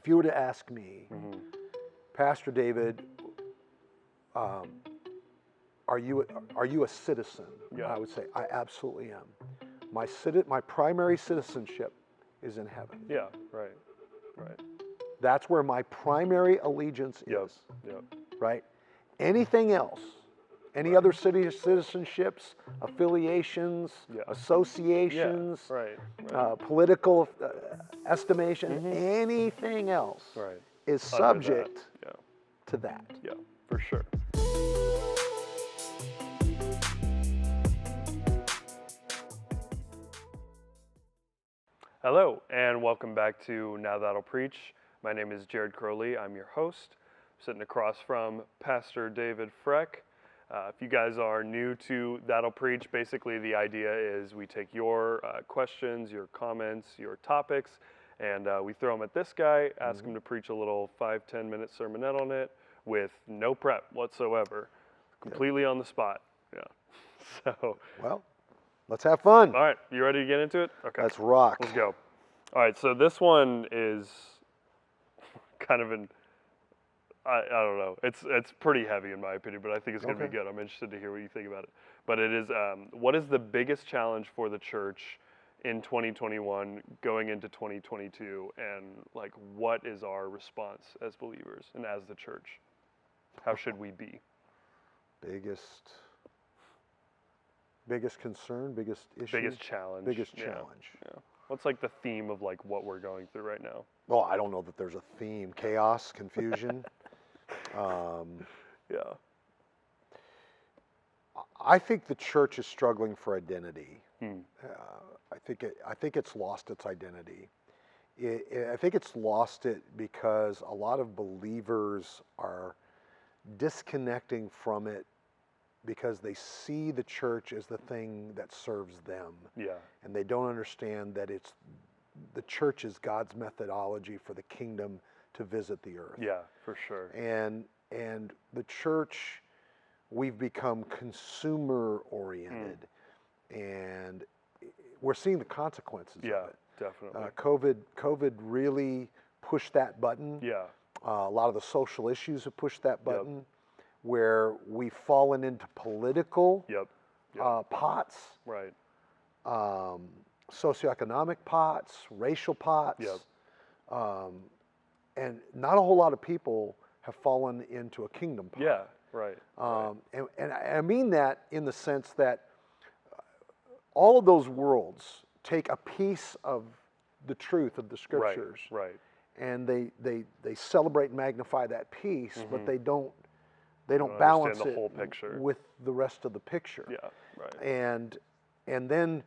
if you were to ask me, Pastor David, are you a citizen? Yeah. I would say I absolutely am. My primary citizenship is in heaven. Yeah, right, right. That's where my primary allegiance is. Yep. Right? Anything else, any other citizenships, affiliations, associations, political estimation, anything else is subject to that. Yeah, for sure. Hello, and welcome back to Now That'll Preach. My name is CROWLEY. I'm your host. I'm sitting across from Pastor David Frech. If you guys are new to That'll Preach, basically the idea is we take your questions, your comments, your topics, and we throw them at this guy, ask him to preach a little 5-10 minute sermonette on it with no prep whatsoever, completely on the spot. Yeah. So. Well, let's have fun. All right, you ready to get into it? Okay. Let's rock. Let's go. All right, so this one is kind of I don't know. It's pretty heavy in my opinion, but I think it's going to be good. I'm interested to hear what you think about it. But it is, what is the biggest challenge for the church in 2021 going into 2022, and like what is our response as believers and as the church? How should we be? Biggest concern, biggest issue? Biggest challenge. Biggest challenge. Yeah. What's like the theme of like what we're going through right now? Well, I don't know that there's a theme. Chaos, confusion. Yeah. I think the church is struggling for identity. I think it's lost its identity. I think it's lost it because a lot of believers are disconnecting from it because they see the church as the thing that serves them. Yeah. And they don't understand that the church is God's methodology for the kingdom to visit the earth. Yeah, for sure. And the church, we've become consumer oriented, and we're seeing the consequences of it. Definitely. COVID really pushed that button. Yeah. A lot of the social issues have pushed that button. Where we've fallen into political pots, right? Socioeconomic pots, racial pots, and not a whole lot of people have fallen into a kingdom pot. Yeah, right. And I mean that in the sense that all of those worlds take a piece of the truth of the scriptures, right? And they celebrate and magnify that piece, but they don't balance the it whole picture with the rest of the picture. Yeah, right. And then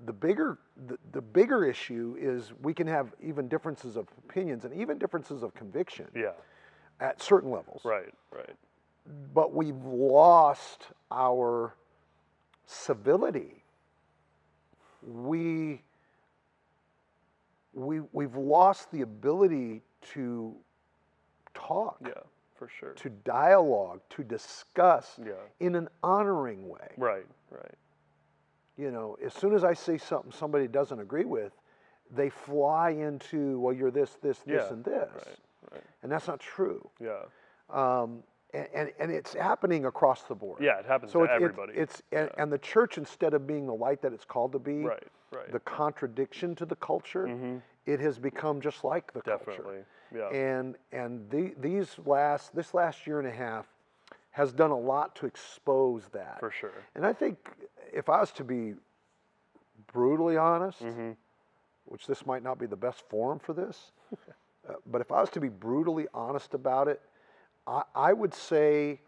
the bigger issue is we can have even differences of opinions and even differences of conviction. Yeah. At certain levels. Right. But we've lost our civility. We've lost the ability to talk. Yeah. For sure. To dialogue, to discuss in an honoring way. Right. You know, as soon as I say something somebody doesn't agree with, they fly into, well, you're this, and this. Right. And that's not true. Yeah. And it's happening across the board. Yeah, it happens to everybody. And the church, instead of being the light that it's called to be, the contradiction to the culture, it has become just like the culture. Yeah. And this last year and a half has done a lot to expose that. For sure. And I think if I was to be brutally honest, which this might not be the best forum for this, but if I was to be brutally honest about it, I would say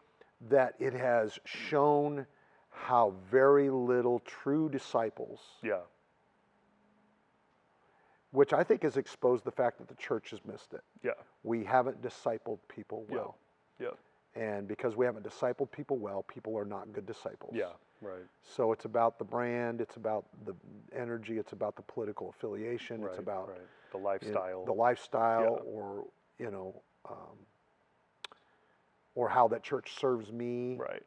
that it has shown how very little true disciples, which I think has exposed the fact that the church has missed it. Yeah. We haven't discipled people well. Yeah. And because we haven't discipled people well, people are not good disciples. Yeah, right. So it's about the brand, it's about the energy, it's about the political affiliation, it's about the lifestyle. Or, or how that church serves me. Right.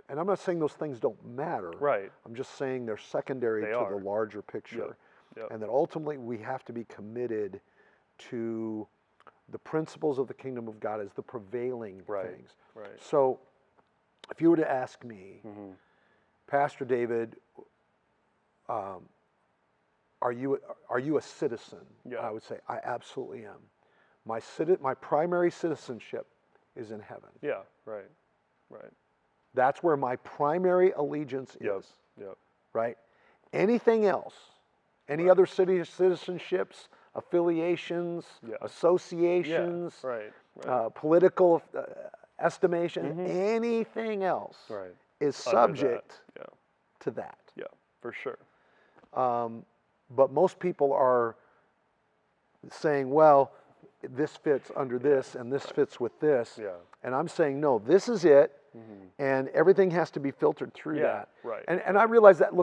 And I'm not saying those things don't matter. Right. I'm just saying they're secondary to the larger picture. Yep. And that ultimately we have to be committed to principles of the kingdom of God as the prevailing Right, things. right. So if you were to ask me, Mm-hmm. Pastor David, are you a citizen? Yeah. I would say I absolutely am. My primary citizenship is in heaven. Yeah, right, right. That's where my primary allegiance Yep, is. yep. Right? Anything else, any Right. other citizenships, affiliations, Yeah. associations, Yeah, right. political estimation, Mhm. anything else Right. is Under subject that. Yeah, to that. yeah, for sure. But most people are saying, well, this fits under this and this fits with this. Yeah. And I'm saying, no, this is it. Mhm. And everything has to be filtered through Yeah, that. right, And I realize that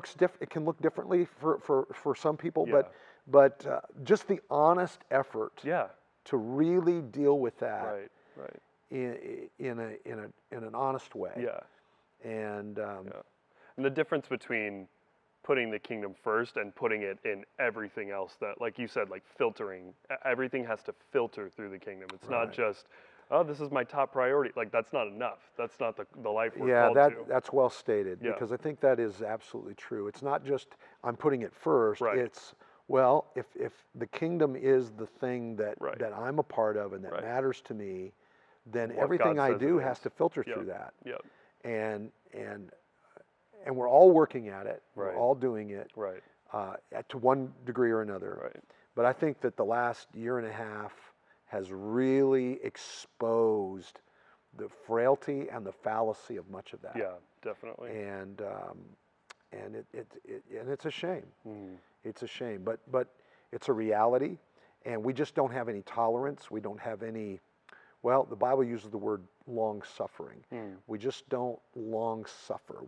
it can look differently for some people, Yeah. but just the honest effort Yeah, to really deal with that right, right. in an honest way. Yeah, And yeah. And the difference between putting the kingdom first and putting it in everything else that, like you said, like filtering, everything has to filter through the kingdom. It's not Right. just, oh, this is my top priority. Like, that's not enough. That's not the life we're yeah, called to. that's well stated, Yeah. because I think that is absolutely true. It's not just I'm putting it first. Right. It's, well, if the kingdom is the thing that Right. that I'm a part of and that Right. matters to me, then What everything God I says do it has is. to filter Yep. through that. Yep. And we're all working at it. Right. We're all doing it Right. to one degree or another. Right. But I think that the last year and a half has really exposed the frailty and the fallacy of much of that. Yeah, definitely. And it's a shame. Mhm. It's a shame, but it's a reality, and we just don't have any tolerance. We don't have any. Well, the Bible uses the word long suffering. Mm. We just don't long suffer.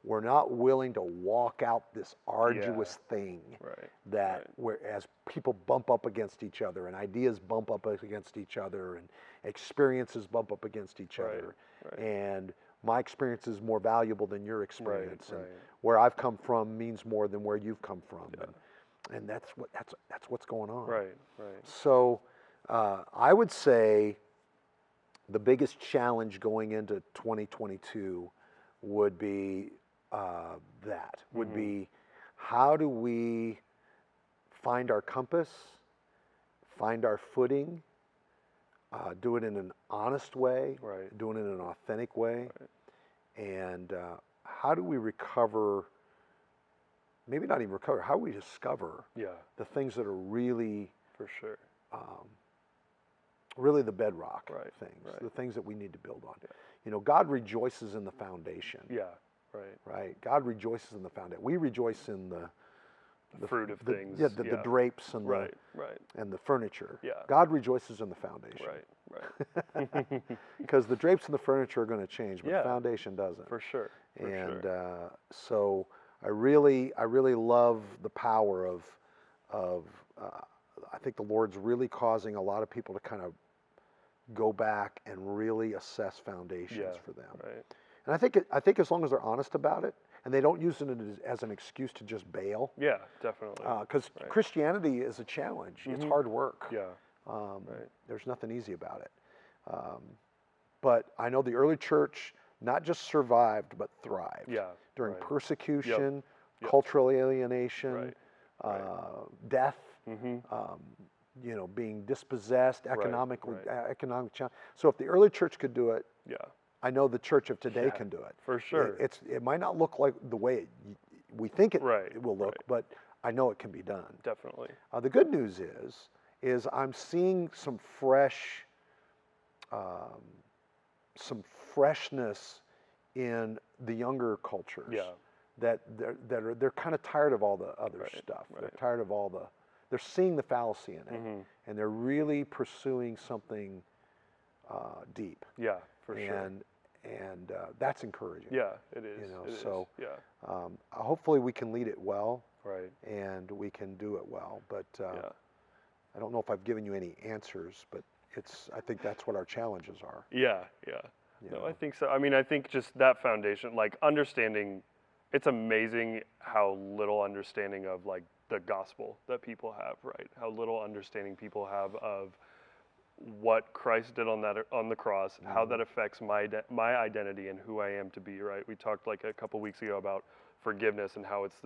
We're not willing to walk out this arduous thing Right. that Right. whereas people bump up against each other and ideas bump up against each other and experiences bump up against each Right. other. Right. And my experience is more valuable than your experience. And right. where I've come from means more than where you've come from. Yeah. And that's what's going on. Right. Right. So I would say the biggest challenge going into 2022 would be would be, how do we find our compass, find our footing, do it in an honest way, Right. do it in an authentic way, Right. and how do we recover, maybe not even recover, how do we discover Yeah, the things that are really for sure. really the bedrock Right, things, right. the things that we need to build on. Yeah. You know, God rejoices in the foundation. Yeah, right. Right? God rejoices in the foundation. We rejoice in the Fruit of things. Yeah, the drapes and Right, right. the furniture. Yeah. God rejoices in the foundation. Right, right. Because the drapes and the furniture are going to change, but Yeah. the foundation doesn't. For sure. For And sure. so I really love the power of I think the Lord's really causing a lot of people to kind of go back and really assess foundations Yeah, for them. right. And I think as long as they're honest about it and they don't use it as an excuse to just bail, Yeah, definitely. because Right. Christianity is a challenge. It's hard work. Yeah, There's nothing easy about it. But I know the early church not just survived, but thrived yeah. during right. persecution, Yep. cultural alienation, Right, death, Mm-hmm. you know, being dispossessed, right. economic challenge. So if the early church could do it, Yeah, I know the church of today Yeah, can do it. for sure. It might not look like the way we think it Right, will look, right. but I know it can be done. Definitely. The good news is I'm seeing some freshness in the younger cultures. Yeah. That they're kind of tired of all the other Right, stuff. They're right. tired of they're seeing the fallacy in it, Mhm. and they're really pursuing something deep. Yeah, for sure. And that's encouraging. Yeah, it is. You know, it is. so Yeah, hopefully we can lead it well right. and we can do it well. But Yeah. I don't know if I've given you any answers, but I think that's what our challenges are. Yeah, yeah. You No, know? I think so. I mean, I think just that foundation, like understanding, it's amazing how little understanding of like the gospel that people have, right? How little understanding people have of what Christ did on the cross, how that affects my identity and who I am to be, right? We talked like a couple weeks ago about forgiveness and how it's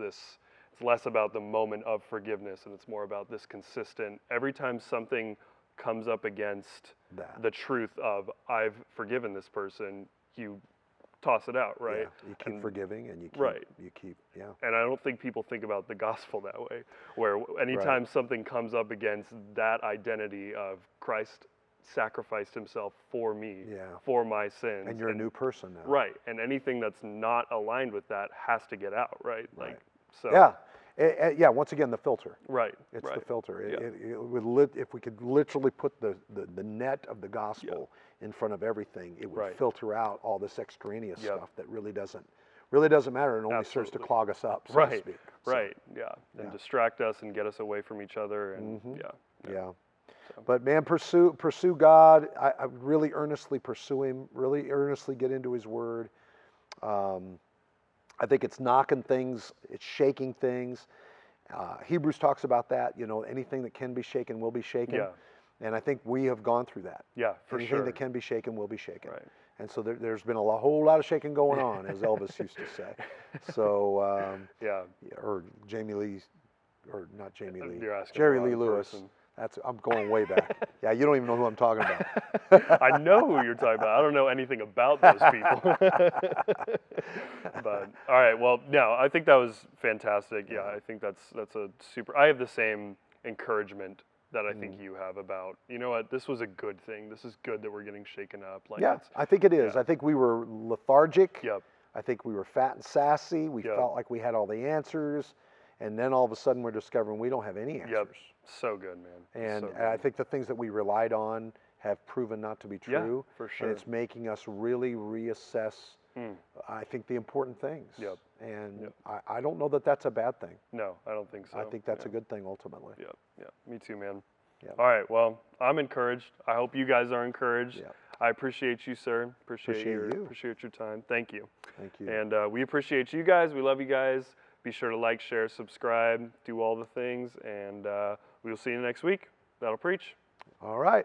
less about the moment of forgiveness and it's more about this consistent, every time something comes up against the truth of I've forgiven this person, you toss it out, right? Yeah, you keep forgiving and you keep, yeah. And I don't think people think about the gospel that way, where anytime something comes up against that identity of Christ sacrificed himself for me, for my sins. And you're a new person now. Right, and anything that's not aligned with that has to get out, right? Like, so. Yeah, once again, the filter. Right. It's the filter. Yeah. If we could literally put the net of the gospel in front of everything, it would filter out all this extraneous stuff that really doesn't matter and only serves to clog us up, so to speak. Right, and distract us and get us away from each other, and So. But man, pursue God. I really earnestly pursue Him. Really earnestly get into His Word. I think it's knocking things, it's shaking things. Hebrews talks about that. You know, anything that can be shaken will be shaken. Yeah. And I think we have gone through that. Yeah, for anything sure. that can be shaken will be shaken. Right. And so there's been a whole lot of shaking going on, as Elvis used to say. So or Jamie Lee, or not Jamie Lee, Jerry Lee Lewis. I'm going way back. Yeah, you don't even know who I'm talking about. I know who you're talking about. I don't know anything about those people. But all right, well, no, I think that was fantastic. Yeah, I think that's a super. I have the same encouragement that I think you have about, you know what, this was a good thing. This is good that we're getting shaken up. Like, I think it is. I think we were lethargic. Yep. I think we were fat and sassy. We felt like we had all the answers. And then all of a sudden we're discovering we don't have any answers. Yep. So good, man. And so I think the things that we relied on have proven not to be true. Yeah, for sure. And it's making us really reassess, I think, the important things. Yep. And I don't know that that's a bad thing. No, I don't think so. I think that's a good thing ultimately. Yep. Yeah. Me too, man. Yep. All right. Well, I'm encouraged. I hope you guys are encouraged. Yep. I appreciate you, sir. Appreciate you. Appreciate your time. Thank you. Thank you. And we appreciate you guys. We love you guys. Be sure to like, share, subscribe, do all the things, and we will see you next week. That'll preach. All right.